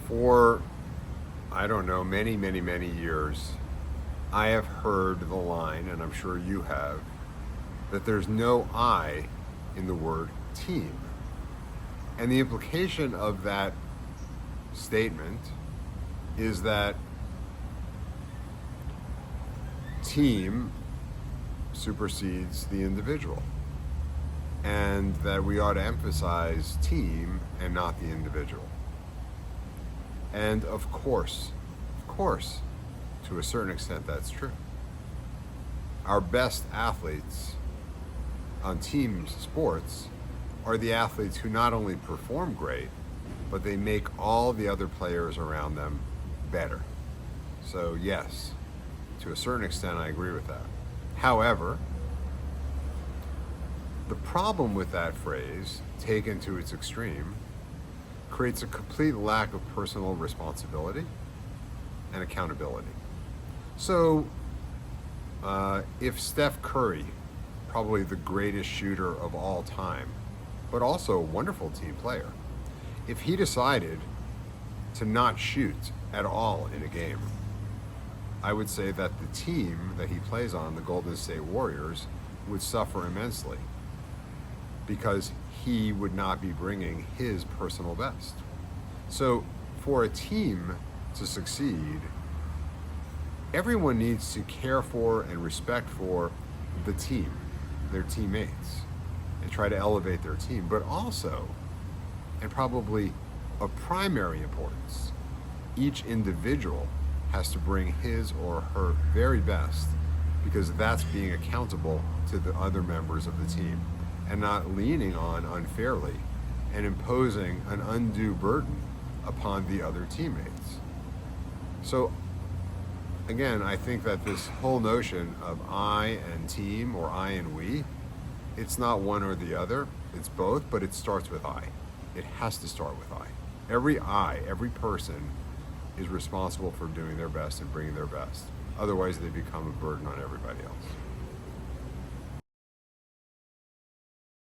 For, I don't know, many, many, many years, I have heard the line, and I'm sure you have, that there's no I in the word team. And the implication of that statement is that team supersedes the individual, and that we ought to emphasize team and not the individual. And of course, to a certain extent, that's true. Our best athletes on team sports are the athletes who not only perform great, but they make all the other players around them better. So yes, to a certain extent, I agree with that. However, the problem with that phrase, taken to its extreme, creates a complete lack of personal responsibility and accountability. So, if Steph Curry, probably the greatest shooter of all time, but also a wonderful team player, if he decided to not shoot at all in a game, I would say that the team that he plays on, the Golden State Warriors, would suffer immensely because he would not be bringing his personal best. So for a team to succeed, everyone needs to care for and respect for the team, their teammates, and try to elevate their team. But also, and probably of primary importance, each individual has to bring his or her very best, because that's being accountable to the other members of the team and not leaning on unfairly and imposing an undue burden upon the other teammates. So again, I think that this whole notion of I and team or I and we, it's not one or the other, it's both, but it starts with I. It has to start with I. Every person is responsible for doing their best and bringing their best. Otherwise, they become a burden on everybody else.